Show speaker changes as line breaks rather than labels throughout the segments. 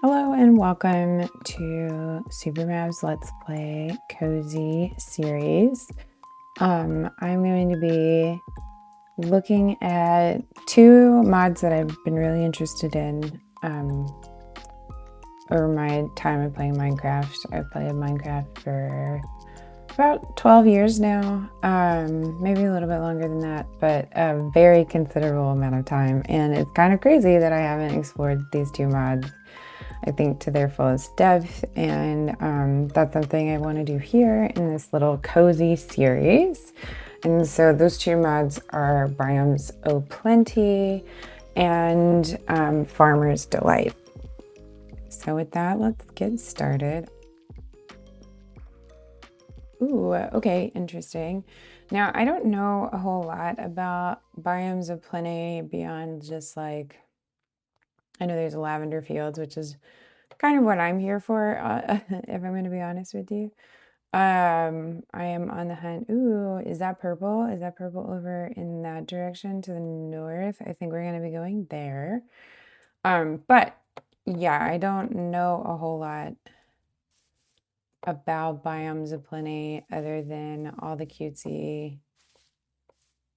Hello and welcome to Supermav's Let's Play Cozy series. I'm going to be looking at two mods that I've been really interested in over my time of playing Minecraft. I've played Minecraft for about 12 years now, maybe a little bit longer than that, but a very considerable amount of time. And it's kind of crazy that I haven't explored these two mods, I think, to their fullest depth, and that's something I want to do here in this little cozy series. And so those two mods are BiomesOPlenty and Farmer's Delight. So with that, let's get started. Ooh, okay, interesting. Now, I don't know a whole lot about BiomesOPlenty beyond just like, I know there's lavender fields, which is kind of what I'm here for, if I'm going to be honest with you. I am on the hunt. Ooh, is that purple? Is that purple over in that direction to the north? I think we're going to be going there. But yeah, I don't know a whole lot about BiomesOPlenty other than all the cutesy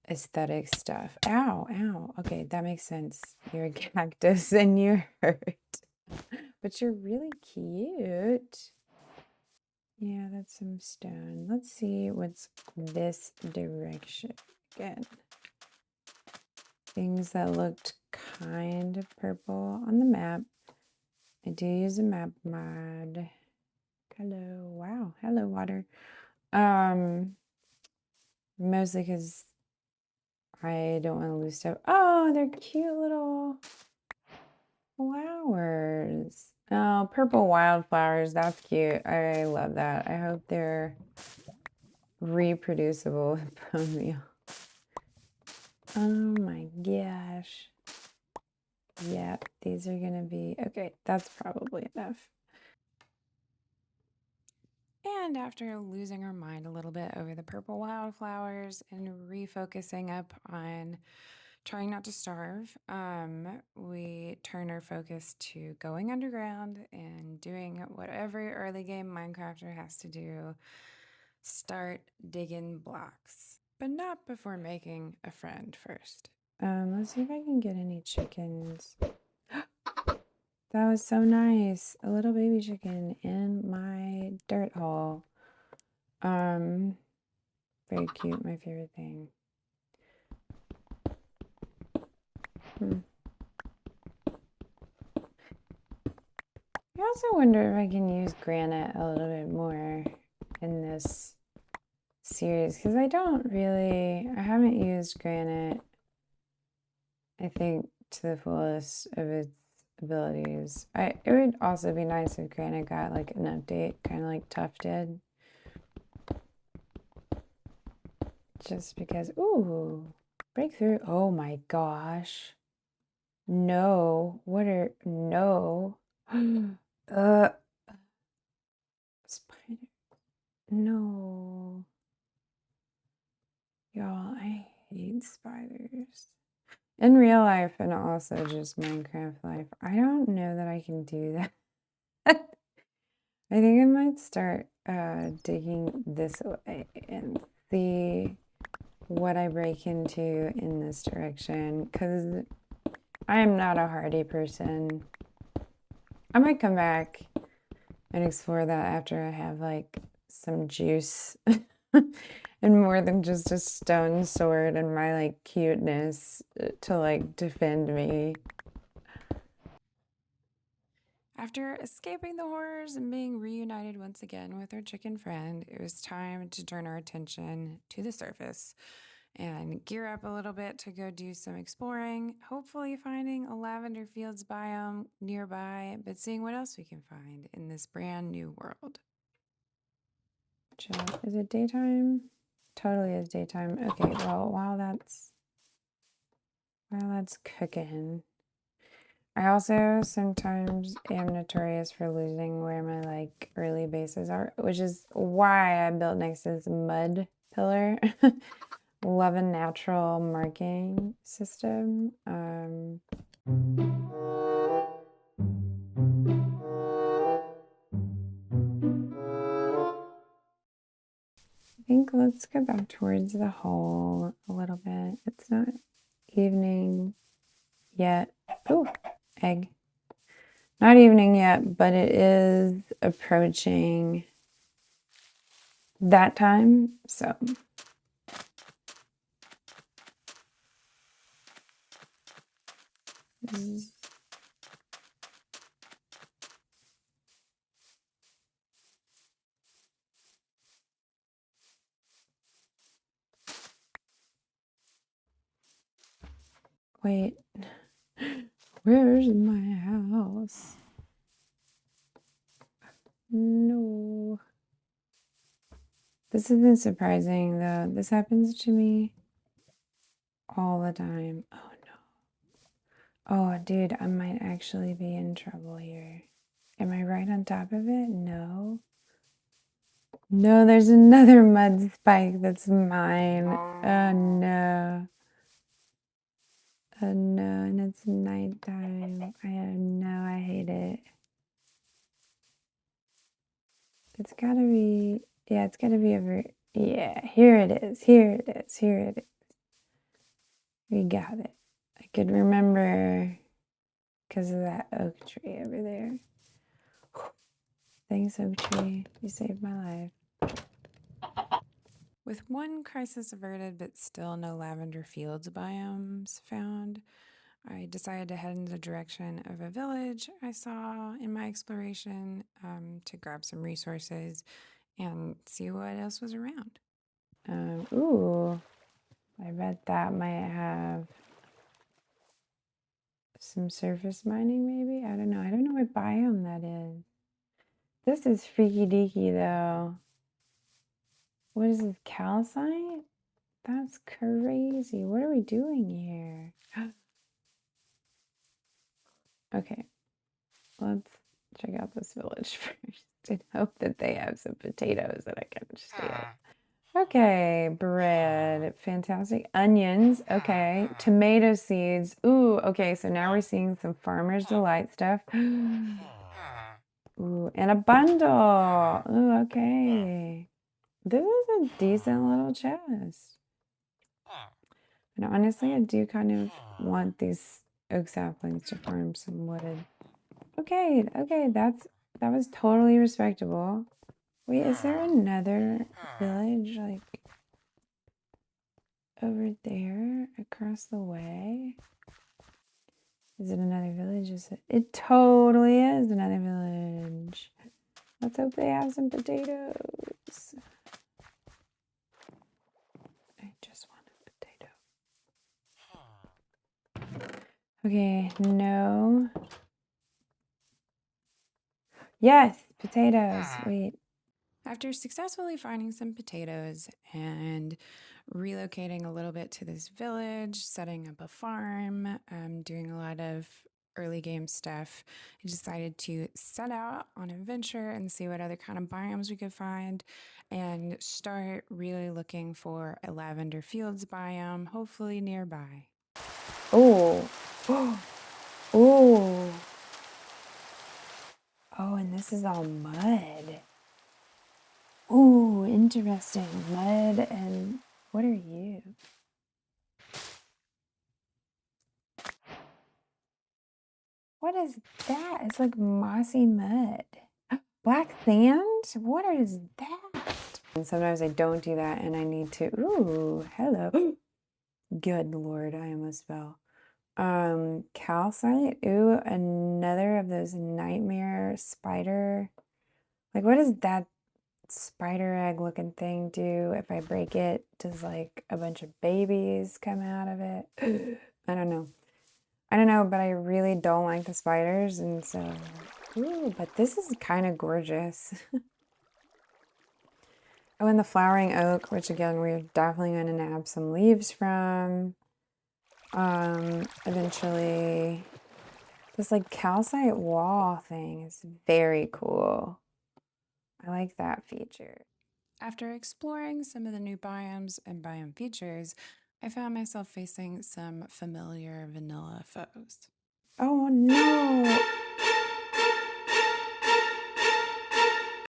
aesthetic stuff. Ow, ow. Okay, that makes sense. You're a cactus and you're hurt. But you're really cute. Yeah, that's some stone. Let's see what's this direction again. Things that looked kind of purple on the map. I do use a map mod. Hello, wow, hello water. Mostly because I don't want to lose stuff. Oh, they're cute little flowers. Oh, purple wildflowers. That's cute. I love that. I hope they're reproducible with bone meal. Oh my gosh. Yeah, these are gonna be okay. That's probably enough. And after losing our mind a little bit over the purple wildflowers and refocusing up on trying not to starve, we turn our focus to going underground and doing what every early game Minecrafter has to do: start digging blocks, but not before making a friend first. Let's see if I can get any chickens. That was so nice. A little baby chicken in my dirt hole. Very cute, my favorite thing. I also wonder if I can use granite a little bit more in this series, because I haven't used granite, I think, to the fullest of its abilities. It would also be nice if granite got like an update, kind of like Tuff did. Just because, ooh, breakthrough. Oh my gosh. No, no. Spider. No. Y'all, I hate spiders. In real life and also just Minecraft life, I don't know that I can do that. I think I might start digging this way and see what I break into in this direction, because I am not a hardy person. I might come back and explore that after I have like some juice and more than just a stone sword and my like cuteness to like defend me. After escaping the horrors and being reunited once again with our chicken friend, it was time to turn our attention to the surface and gear up a little bit to go do some exploring, hopefully finding a lavender fields biome nearby, but seeing what else we can find in this brand new world. Is it daytime? Totally is daytime. Okay, well, while that's cooking, I also sometimes am notorious for losing where my like early bases are, which is why I built next to this mud pillar. Love a natural marking system. think let's go back towards the hole a little bit. It's not evening yet. Oh, egg. Not evening yet, but it is approaching that time. So wait, where's my house? No. This isn't surprising though. This happens to me all the time. Oh no. Oh, dude, I might actually be in trouble here. Am I right on top of it? No. No, there's another mud spike that's mine. Oh no. Oh no, and it's nighttime. I hate it. It's gotta be, yeah, it's gotta be over. Yeah, here it is. Here it is. Here it is. We got it. I could remember because of that oak tree over there. Thanks, oak tree. You saved my life. With one crisis averted, but still no lavender fields biomes found, I decided to head in the direction of a village I saw in my exploration to grab some resources and see what else was around. Ooh, I bet that might have some surface mining maybe? I don't know. I don't know what biome that is. This is freaky deaky though. What is this, calcite? That's crazy. What are we doing here? Okay, let's check out this village first and hope that they have some potatoes that I can steal. Okay, bread, fantastic. Onions, okay. Tomato seeds. Ooh, okay, so now we're seeing some Farmer's Delight stuff. Ooh, and a bundle. Ooh, okay. This is a decent little chest. And honestly, I do kind of want these oak saplings to farm some wood. Okay, okay, that was totally respectable. Wait, is there another village like over there across the way? Is it another village? It totally is another village. Let's hope they have some potatoes. I just want a potato. Okay, no. Yes, potatoes. Wait. After successfully finding some potatoes and relocating a little bit to this village, setting up a farm, doing a lot of early game stuff, I decided to set out on an adventure and see what other kind of biomes we could find and start really looking for a lavender fields biome, hopefully nearby. Oh, oh, oh, and this is all mud. Ooh, interesting. Mud and what are you? What is that? It's like mossy mud. Black sand? What is that? And sometimes I don't do that and I need to. Ooh, hello. Good Lord, I almost fell. Calcite. Ooh, another of those nightmare spider. Like, what does that spider egg looking thing do? If I break it, does like a bunch of babies come out of it? I don't know. I don't know, but I really don't like the spiders, and so, ooh, but this is kind of gorgeous. Oh, and the flowering oak, which again, we're definitely going to nab some leaves from. Eventually, this like calcite wall thing is very cool. I like that feature. After exploring some of the new biomes and biome features, I found myself facing some familiar vanilla foes. Oh no!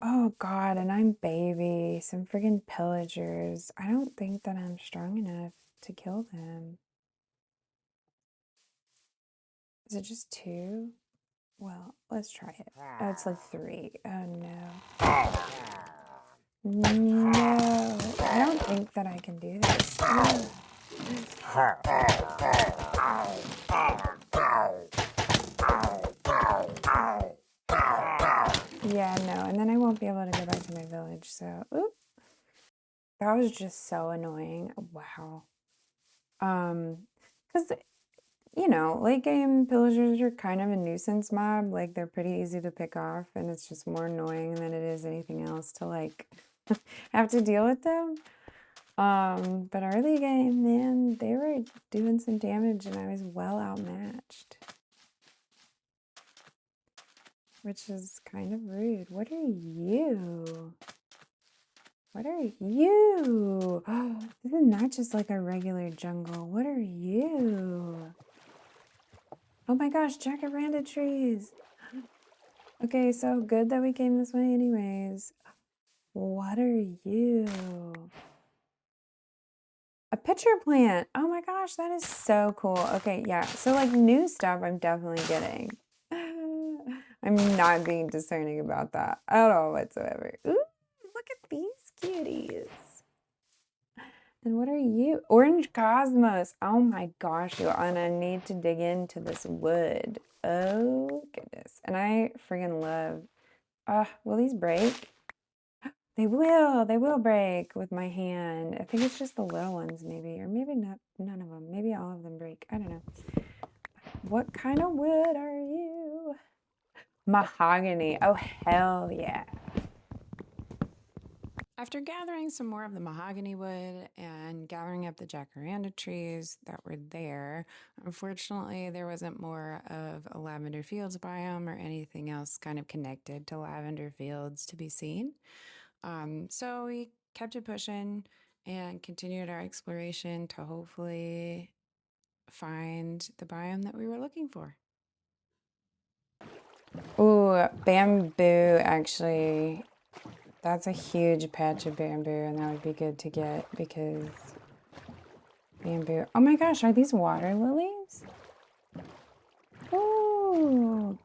Oh Oh God, and I'm baby. Some friggin' pillagers. I don't think that I'm strong enough to kill them. Is it just 2? Well, let's try it. Oh, it's like 3. Oh no. No, I don't think that I can do this. Yeah, no, and then I won't be able to go back to my village, so, oop. That was just so annoying. Wow. Because, you know, late game pillagers are kind of a nuisance mob. Like, they're pretty easy to pick off, and it's just more annoying than it is anything else to, like, have to deal with them. But early game, man, they were doing some damage, and I was well outmatched. Which is kind of rude. What are you? What are you? Oh, this is not just like a regular jungle. What are you? Oh my gosh, jacaranda trees. Okay, so good that we came this way anyways. What are you? A pitcher plant. Oh my gosh, that is so cool. Okay, yeah. So like new stuff I'm definitely getting. I'm not being discerning about that at all whatsoever. Ooh, look at these cuties. And what are you? Orange Cosmos. Oh my gosh, you and I need to dig into this wood. Oh goodness. And I friggin' love. Will these break? They will break with my hand. I think it's just the little ones maybe, or maybe not, none of them. Maybe all of them break. I don't know. What kind of wood are you? Mahogany. Oh, hell yeah. After gathering some more of the mahogany wood and gathering up the jacaranda trees that were there, unfortunately, there wasn't more of a lavender fields biome or anything else kind of connected to lavender fields to be seen. So we kept it pushing and continued our exploration to hopefully find the biome that we were looking for. Ooh, bamboo, actually. That's a huge patch of bamboo, and that would be good to get because bamboo. Oh my gosh, are these water lilies? Ooh.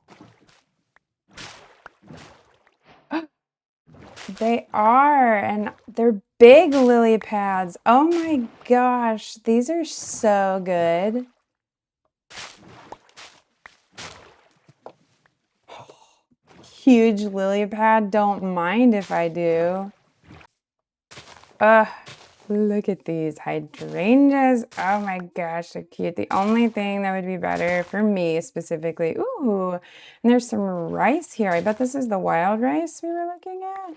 They are, and they're big lily pads. Oh my gosh, these are so good. Huge lily pad, don't mind if I do. Look at these hydrangeas. Oh my gosh, they're cute. The only thing that would be better for me specifically, ooh, and there's some rice here. I bet this is the wild rice we were looking at.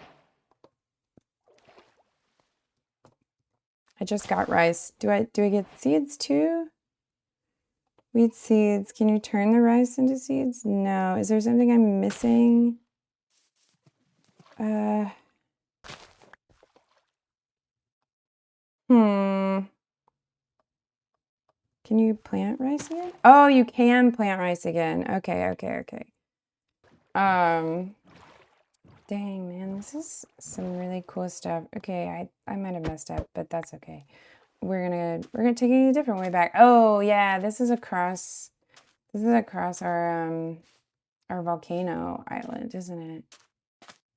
I just got rice. Do I get seeds too? Wheat seeds. Can you turn the rice into seeds? No. Is there something I'm missing? Can you plant rice again? Oh, you can plant rice again. Okay. Dang, man, this is some really cool stuff. Okay, I might have messed up, but that's okay. We're gonna take it a different way back. Oh yeah, this is across our volcano island, isn't it?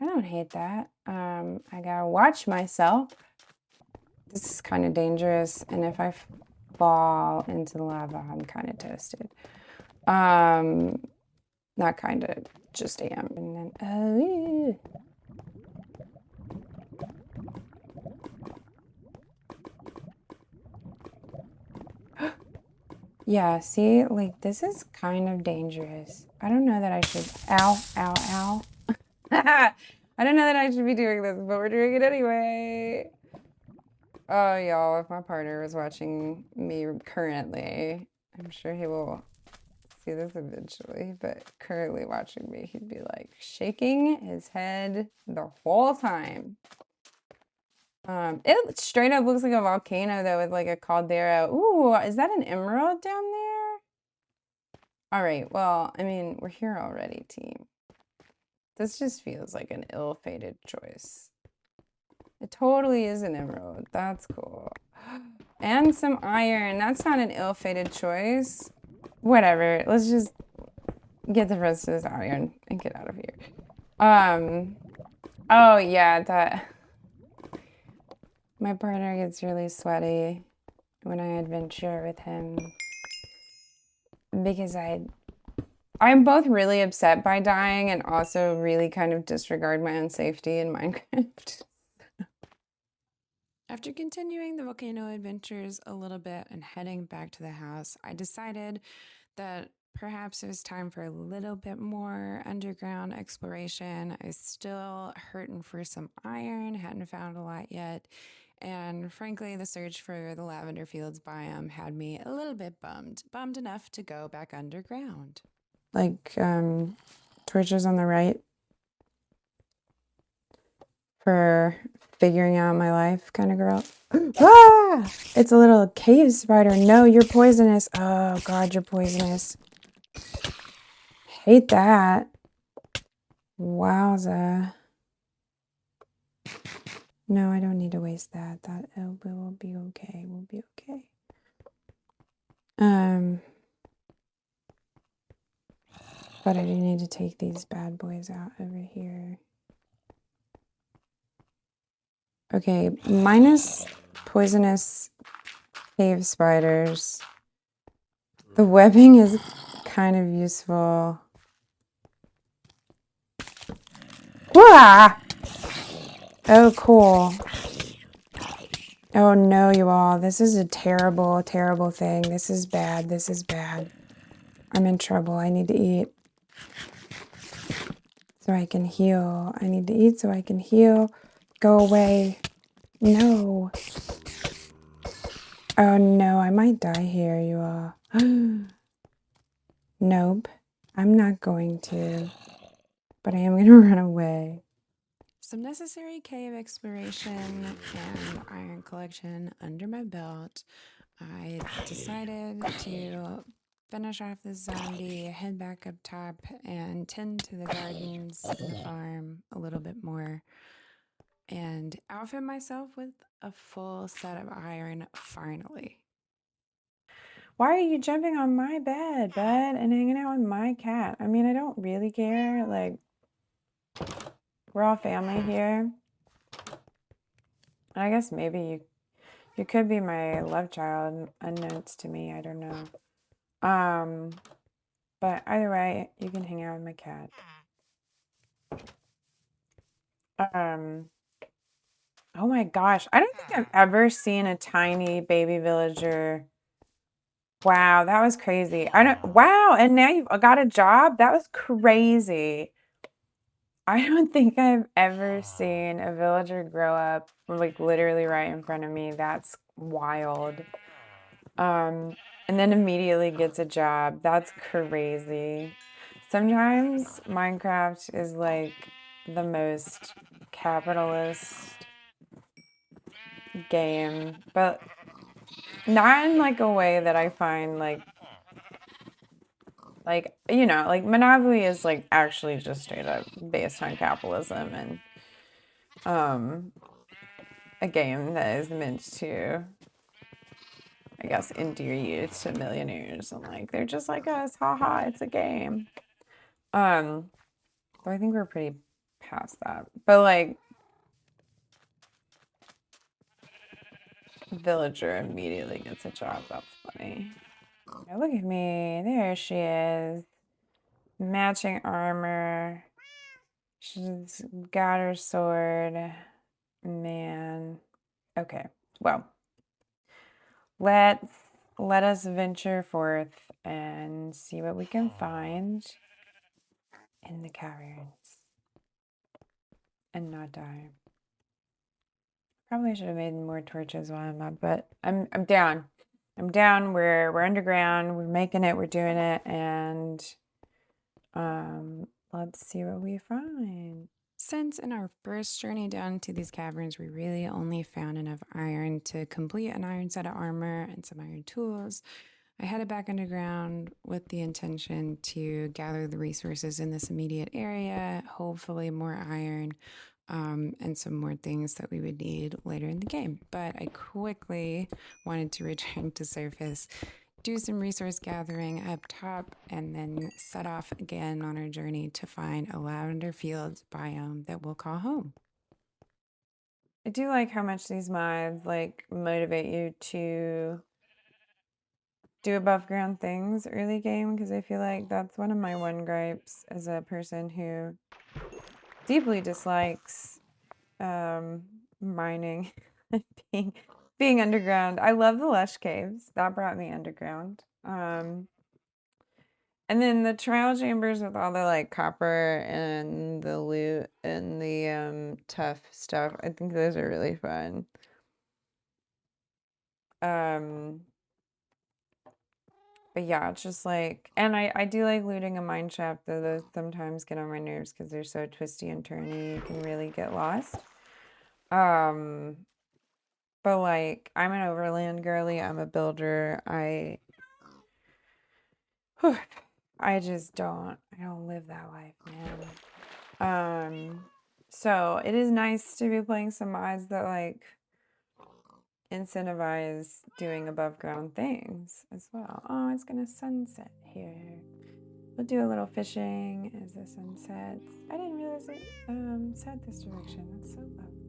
I don't hate that. I gotta watch myself. This is kind of dangerous, and if I fall into the lava, I'm kind of toasted. Not kind of, just am. And then, yeah, see, like, this is kind of dangerous. I don't know that I should, ow. I don't know that I should be doing this, but we're doing it anyway. Oh, y'all, if my partner was watching me currently, I'm sure he will see this eventually, but currently watching me, he'd be like shaking his head the whole time. It straight up looks like a volcano though with like a caldera. Ooh, is that an emerald down there? All right, well, I mean, we're here already, team. This just feels like an ill-fated choice. It totally is an emerald. That's cool. And some iron. That's not an ill-fated choice. Whatever. Let's just get the rest of this iron and get out of here. Oh yeah, that my partner gets really sweaty when I adventure with him because I'm both really upset by dying and also really kind of disregard my own safety in Minecraft. After continuing the volcano adventures a little bit and heading back to the house, I decided that perhaps it was time for a little bit more underground exploration. I was still hurting for some iron, hadn't found a lot yet. And frankly, the search for the lavender fields biome had me a little bit bummed enough to go back underground. Like, torches on the right for figuring out my life kind of girl. Ah! It's a little cave spider. No, you're poisonous. Oh, God, you're poisonous. Hate that. Wowza. No, I don't need to waste that. That will be okay. We'll be okay. But I do need to take these bad boys out over here. Okay, minus poisonous cave spiders. The webbing is kind of useful. Wah! Oh, cool. Oh no, you all. This is a terrible, terrible thing. This is bad. This is bad. I'm in trouble. I need to eat so I can heal. I need to eat so I can heal. Go away. No. Oh no, I might die here, you all. Nope. I'm not going to. But I am going to run away. Some necessary cave exploration and iron collection under my belt. I decided to finish off this zombie, head back up top, and tend to the gardens and the farm a little bit more. And outfit myself with a full set of iron finally. Why are you jumping on my bed, bud, and hanging out with my cat? I mean, I don't really care. Like, we're all family here. I guess maybe you could be my love child, unknowns to me. I don't know. But either way, you can hang out with my cat. Oh my gosh, I don't think I've ever seen a tiny baby villager. Wow, that was crazy. Wow, and now you've got a job? That was crazy. I don't think I've ever seen a villager grow up like literally right in front of me. That's wild. And then immediately gets a job. That's crazy. Sometimes Minecraft is like the most capitalist game, but not in like a way that I find like you know, like Monopoly is like actually just straight up based on capitalism and a game that is meant to, I guess, endear you to millionaires and like they're just like us, haha, it's a game. So I think we're pretty past that. But like villager immediately gets a job, that's funny. Now look at me, there she is. Matching armor. She's got her sword. Man. Okay. Well, let us venture forth and see what we can find in the caverns and not die. Probably should have made more torches while I'm up, but I'm down. I'm down. We're underground. We're making it. We're doing it, and let's see what we find. Since in our first journey down to these caverns, we really only found enough iron to complete an iron set of armor and some iron tools, I headed back underground with the intention to gather the resources in this immediate area, hopefully more iron, and some more things that we would need later in the game. But I quickly wanted to return to surface, do some resource gathering up top, and then set off again on our journey to find a lavender field biome that we'll call home. I do like how much these mods like motivate you to do above ground things early game, because I feel like that's one of my gripes as a person who deeply dislikes mining being underground. I love the lush caves. That brought me underground. And then the trial chambers with all the like copper and the loot and the tough stuff. I think those are really fun. But yeah, it's just like, and I do like looting a mine shaft, though those sometimes get on my nerves because they're so twisty and turny, you can really get lost. But like, I'm an overland girly, I'm a builder, I just I don't live that life, man. So it is nice to be playing some mods that like incentivize doing above ground things as well. Oh, it's gonna sunset here. We'll do a little fishing as the sun sets. I didn't realize it set this direction. That's so lovely.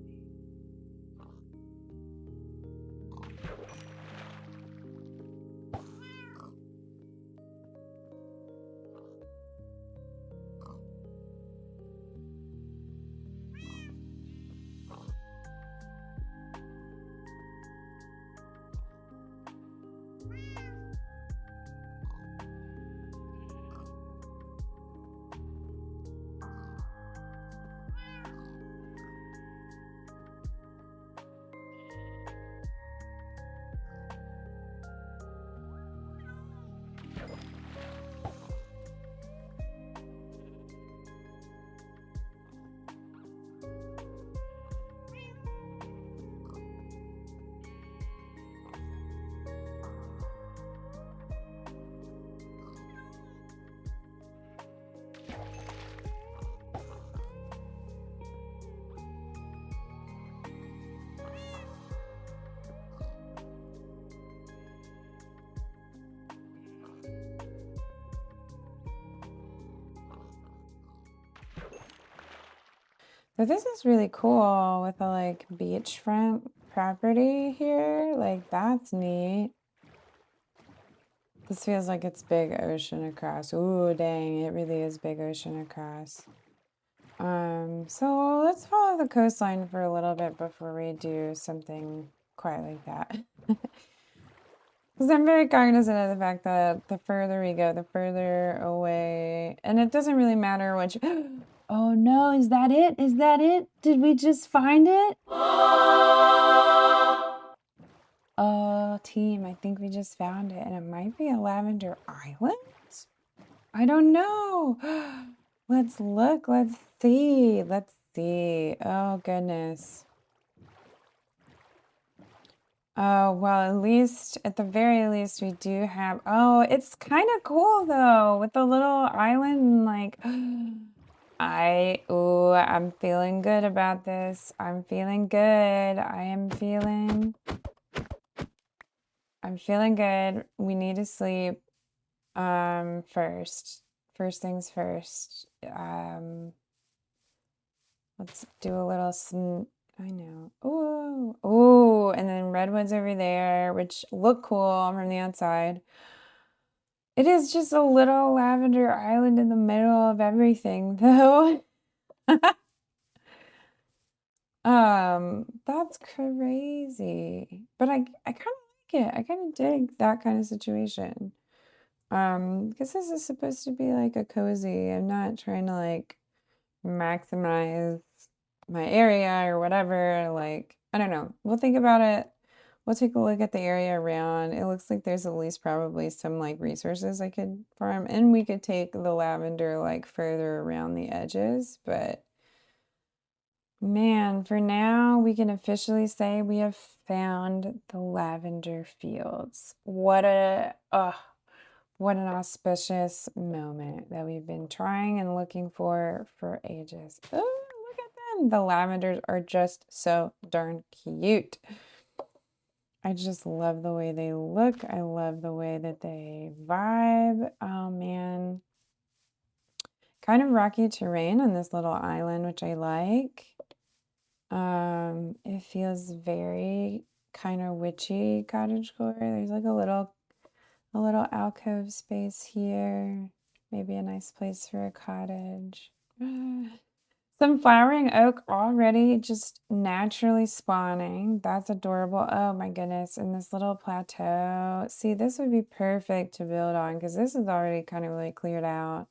But this is really cool with the like beachfront property here. Like that's neat. This feels like it's big ocean across. Ooh, dang, it really is big ocean across. So let's follow the coastline for a little bit before we do something quite like that. Because I'm very cognizant of the fact that the further we go, the further away, and it doesn't really matter which. Oh no, is that it? Is that it? Did we just find it? Oh, team, I think we just found it, and it might be a lavender island? I don't know. Let's look, let's see, let's see. Oh, goodness. Oh, well, at least, at the very least, we do have, oh, it's kind of cool, though, with the little island, like, I'm feeling good about this. I'm feeling good. I'm feeling good. We need to sleep, first. First things first. Let's do a little I know. Ooh, ooh, and then redwoods over there, which look cool from the outside. It is just a little lavender island in the middle of everything, though. That's crazy. But I kind of like it. I kind of dig that kind of situation. Because this is supposed to be like a cozy. I'm not trying to like maximize my area or whatever. Like, I don't know. We'll think about it. We'll take a look at the area around. It looks like there's at least probably some like resources I could farm, and we could take the lavender like further around the edges, but man, for now, we can officially say we have found the lavender fields. What an auspicious moment that we've been trying and looking for ages. Oh, look at them. The lavenders are just so darn cute. I just love the way they look. I love the way that they vibe. Oh, man. Kind of rocky terrain on this little island, which I like. It feels very kind of witchy cottagecore. There's like a little alcove space here. Maybe a nice place for a cottage. Some flowering oak already just naturally spawning. That's adorable. Oh my goodness. And this little plateau. See, this would be perfect to build on because this is already kind of really cleared out.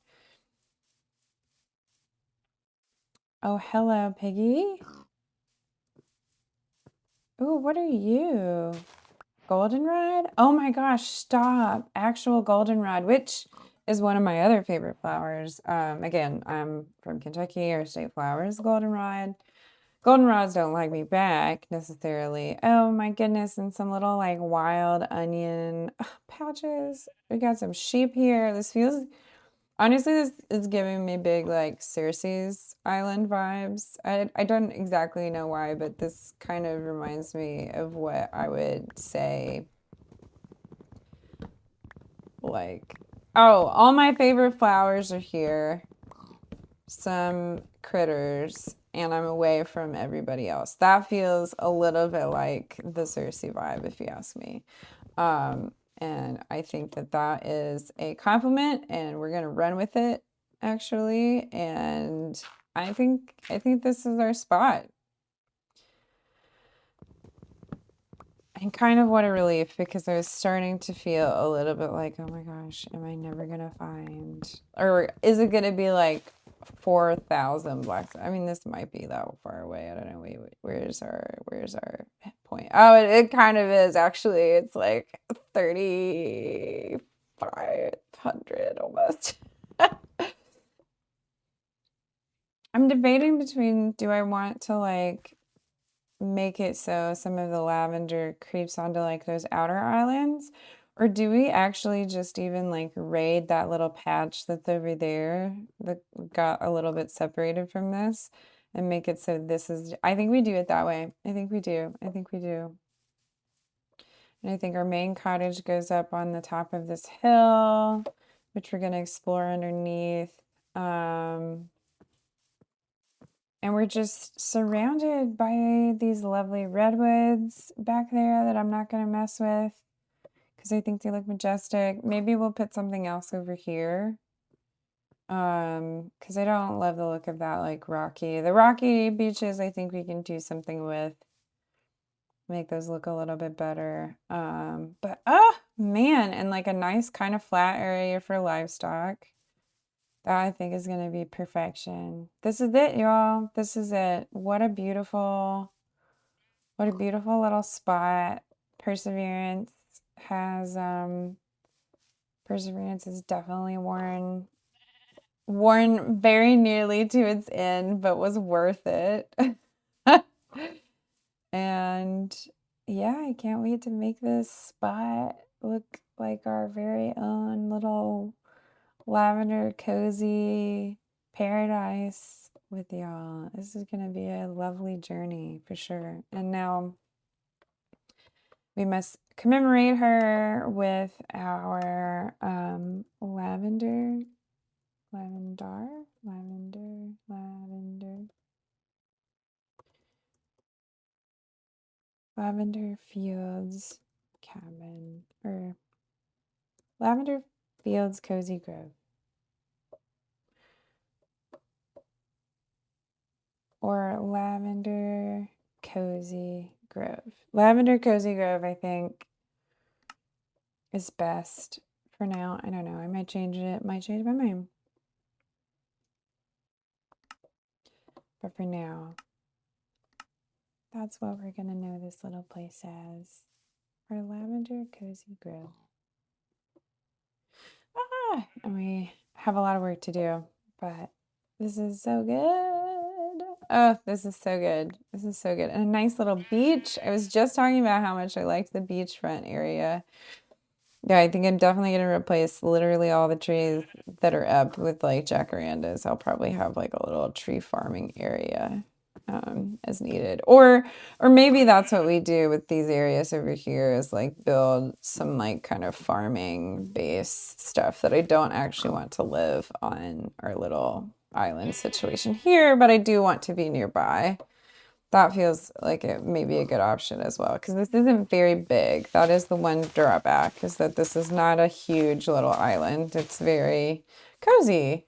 Oh, hello, Piggy. Oh, what are you? Goldenrod? Oh my gosh, stop. Actual goldenrod, which is one of my other favorite flowers. Again, I'm from Kentucky, our state flower is goldenrod. Goldenrods don't like me back necessarily. Oh my goodness, and some little like wild onion pouches. We got some sheep here. This feels, honestly, this is giving me big like Circe's Island vibes. I don't exactly know why, but this kind of reminds me of what I would say. Like, oh, all my favorite flowers are here. Some critters, and I'm away from everybody else. That feels a little bit like the Circe vibe, if you ask me. And I think that that is a compliment, and we're gonna run with it, actually. And I think this is our spot. And kind of what a relief, because I was starting to feel a little bit like, oh my gosh, am I never gonna find, or is it gonna be like 4,000 blacks? I mean, this might be that far away. I don't know. Wait, where's our point? Oh, it kind of is actually. It's like 3,500 almost. I'm debating between, do I want to like make it so some of the lavender creeps onto like those outer islands, or do we actually just even like raid that little patch that's over there that got a little bit separated from this and make it so this is, I think we do it that way. I think we do. And I think our main cottage goes up on the top of this hill, which we're going to explore underneath. And we're just surrounded by these lovely redwoods back there that I'm not going to mess with because I think they look majestic. Maybe we'll put something else over here. Because I don't love the look of that like rocky. The rocky beaches, I think we can do something with. Make those look a little bit better. But oh man, and like a nice kind of flat area for livestock. That I think is going to be perfection. This is it, y'all. This is it. What a beautiful little spot. Perseverance has definitely worn very nearly to its end, but was worth it. And yeah, I can't wait to make this spot look like our very own little lavender cozy paradise with y'all. This is gonna be a lovely journey for sure. And now we must commemorate her with our lavender fields cabin, or lavender fields cozy grove. Or Lavender Cozy Grove. Lavender Cozy Grove, I think, is best for now. I don't know. I might change it. Might change my mind. But for now, that's what we're going to know this little place as. Our Lavender Cozy Grove. And we have a lot of work to do, but this is so good. Oh, this is so good. This is so good. And a nice little beach. I was just talking about how much I liked the beachfront area. Yeah, I think I'm definitely going to replace literally all the trees that are up with like jacarandas. I'll probably have like a little tree farming area as needed. Or maybe that's what we do with these areas over here is like build some like kind of farming base stuff that I don't actually want to live on our little island situation here, but I do want to be nearby. That feels like it may be a good option as well, because this isn't very big. That is the one drawback, is that this is not a huge little island. It's very cozy.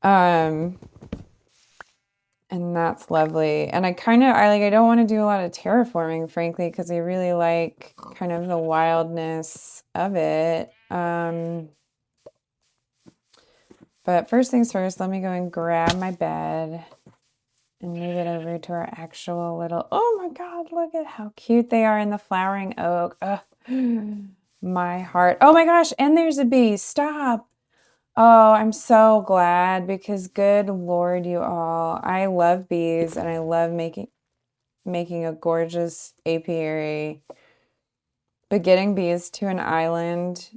And that's lovely. And I don't want to do a lot of terraforming, frankly, because I really like kind of the wildness of it. But first things first, let me go and grab my bed and move it over to our actual little, oh my God, look at how cute they are in the flowering oak. Ugh. My heart. Oh my gosh, and there's a bee. Stop. Oh, I'm so glad, because good Lord, you all. I love bees and I love making a gorgeous apiary. But getting bees to an island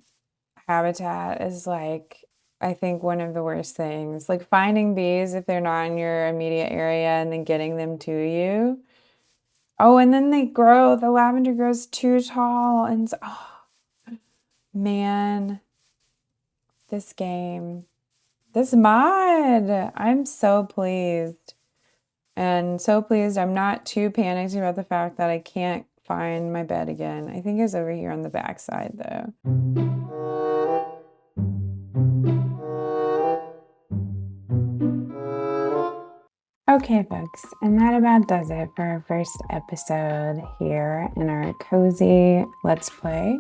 habitat is like, I think, one of the worst things. Like finding bees if they're not in your immediate area and then getting them to you. Oh, and then the lavender grows too tall. And oh, man, this game, this mod, I'm so pleased. And so pleased I'm not too panicked about the fact that I can't find my bed again. I think it's over here on the back side though. Okay, folks, and that about does it for our first episode here in our cozy Let's Play.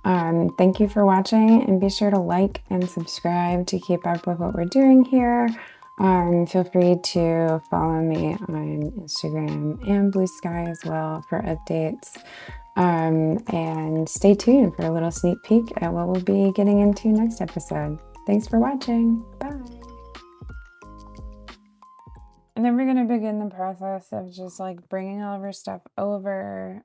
Thank you for watching, and be sure to like and subscribe to keep up with what we're doing here. Feel free to follow me on Instagram and Blue Sky as well for updates. And stay tuned for a little sneak peek at what we'll be getting into next episode. Thanks for watching. Bye. And then we're going to begin the process of just like bringing all of our stuff over,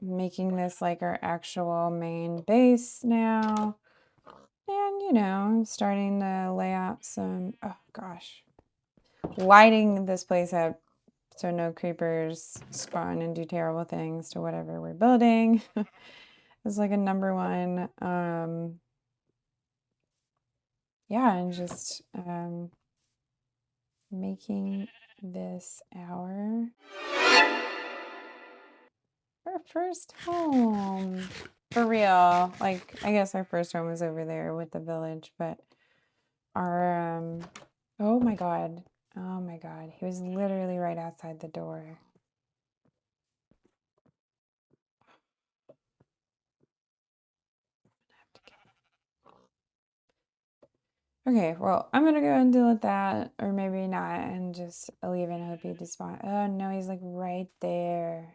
making this like our actual main base now. And, you know, starting to lay out some, oh gosh, lighting this place up so no creepers spawn and do terrible things to whatever we're building. It's like a number one. Yeah, and just making this our first home. For real. Like, I guess our first home was over there with the village, but our, oh my God. Oh my God. He was literally right outside the door. Okay, well, I'm gonna go and deal with that, or maybe not, and just leave and hope he despawn. Oh no, he's like right there.